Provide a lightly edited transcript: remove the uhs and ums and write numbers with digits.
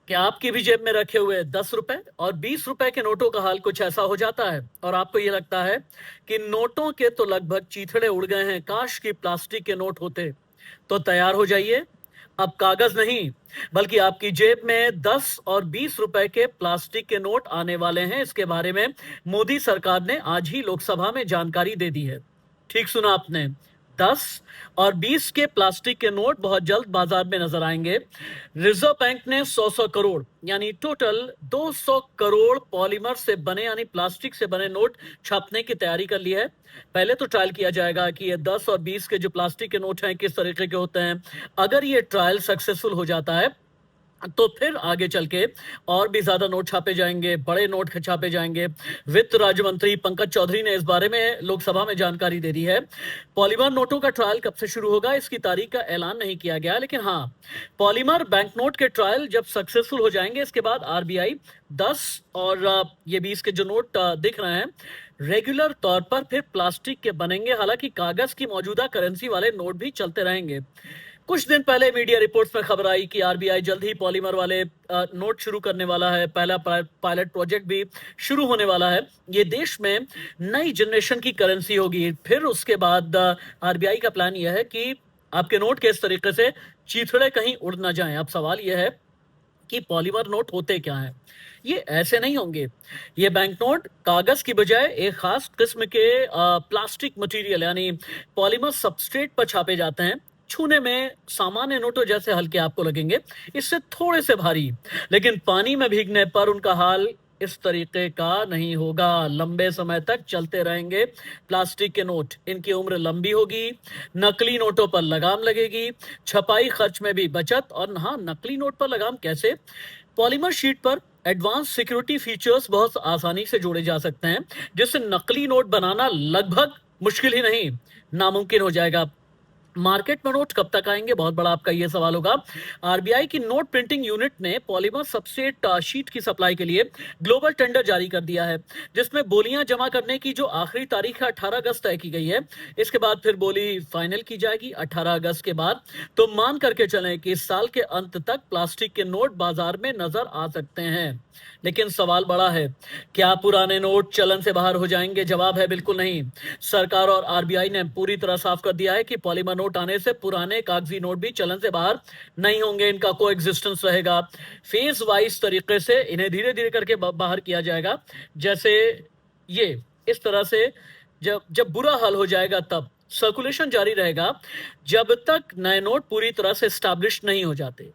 क्या आपकी भी जेब में रखे हुए 10 रुपए और 20 रुपए के नोटों का हाल कुछ ऐसा हो जाता है और आपको ये लगता है कि नोटों के तो लगभग चीथड़े उड़ गए हैं, काश की प्लास्टिक के नोट होते। तो तैयार हो जाइए, अब कागज नहीं बल्कि आपकी जेब में 10 और 20 रुपए के प्लास्टिक के नोट आने वाले हैं। इसके बारे में मोदी सरकार ने आज ही लोकसभा में जानकारी दे दी है। ठीक सुना आपने, 10 और 20 के प्लास्टिक के नोट बहुत जल्द बाजार में नजर आएंगे। रिजर्व बैंक ने 100 करोड़ यानी टोटल 200 करोड़ पॉलीमर से बने यानी प्लास्टिक से बने नोट छापने की तैयारी कर ली है। पहले तो ट्रायल किया जाएगा कि ये 10 और 20 के जो प्लास्टिक के नोट हैं किस तरीके के होते हैं। अगर ये ट्रायल सक्सेसफुल हो जाता है तो फिर आगे चल के और भी ज्यादा नोट छापे जाएंगे, बड़े नोट छापे जाएंगे। वित्त राज्य मंत्री पंकज चौधरी ने इस बारे में लोकसभा में जानकारी दे दी है। पॉलीमर नोटों का ट्रायल कब से शुरू होगा इसकी तारीख का ऐलान नहीं किया गया, लेकिन हाँ, पॉलीमर बैंक नोट के ट्रायल जब सक्सेसफुल हो जाएंगे इसके बाद आरबीआई 10 और ये 20 के जो नोट दिख रहे हैं रेगुलर तौर पर फिर प्लास्टिक के बनेंगे। हालांकि कागज की मौजूदा करेंसी वाले नोट भी चलते रहेंगे। कुछ दिन पहले मीडिया रिपोर्ट्स में खबर आई कि आरबीआई जल्द ही पॉलीमर वाले नोट शुरू करने वाला है। पहला पायलट प्रोजेक्ट भी शुरू होने वाला है। ये देश में नई जनरेशन की करेंसी होगी। फिर उसके बाद आरबीआई का प्लान यह है कि आपके नोट के इस तरीके से चीथड़े कहीं उड़ ना जाएं। अब सवाल यह है कि पॉलीमर नोट होते क्या हैं। ये ऐसे नहीं होंगे। ये बैंक नोट कागज की बजाय एक खास किस्म के प्लास्टिक मटेरियल यानी पॉलीमर सबस्ट्रेट पर छापे जाते हैं। छूने में सामान्य नोटों जैसे हल्के आपको लगेंगे, इससे थोड़े से भारी, लेकिन पानी में भीगने पर उनका हाल इस तरीके का नहीं होगा। लंबे समय तक चलते रहेंगे प्लास्टिक के नोट। इनकी उम्र लंबी होगी, नकली नोटों पर लगाम लगेगी, छपाई खर्च में भी बचत। और हाँ, नकली नोट पर लगाम कैसे? पॉलीमर शीट पर एडवांस सिक्योरिटी फीचर्स बहुत आसानी से जोड़े जा सकते हैं, जिससे नकली नोट बनाना लगभग मुश्किल ही नहीं, नामुमकिन हो जाएगा। मार्केट में नोट कब तक आएंगे, बहुत बड़ा आपका ये सवाल होगा। आरबीआई की नोट प्रिंटिंग यूनिट ने पॉलीमर सबस्ट्रेट शीट की सप्लाई के लिए ग्लोबल टेंडर जारी कर दिया है, जिसमें बोलियां जमा करने की जो आखिरी तारीख है 18 अगस्त तय की गई है। इसके बाद फिर बोली फाइनल की जाएगी 18 अगस्त के बाद। तो मान करके चलें कि इस साल के अंत तक प्लास्टिक के नोट बाजार में नजर आ सकते हैं। लेकिन सवाल बड़ा है, क्या पुराने नोट चलन से बाहर हो जाएंगे? जवाब है बिल्कुल नहीं। सरकार और आरबीआई ने पूरी तरह साफ कर दिया है कि पॉलीमर नोट आने से पुराने कागजी नोट भी चलन से बाहर नहीं होंगे। इनका को एग्जिस्टेंस रहेगा। फेज वाइज तरीके से इन्हें धीरे धीरे करके बाहर किया जाएगा। जैसे ये इस तरह से जब जब बुरा हाल हो जाएगा तब सर्कुलेशन जारी रहेगा, जब तक नए नोट पूरी तरह से स्टैब्लिश नहीं हो जाते।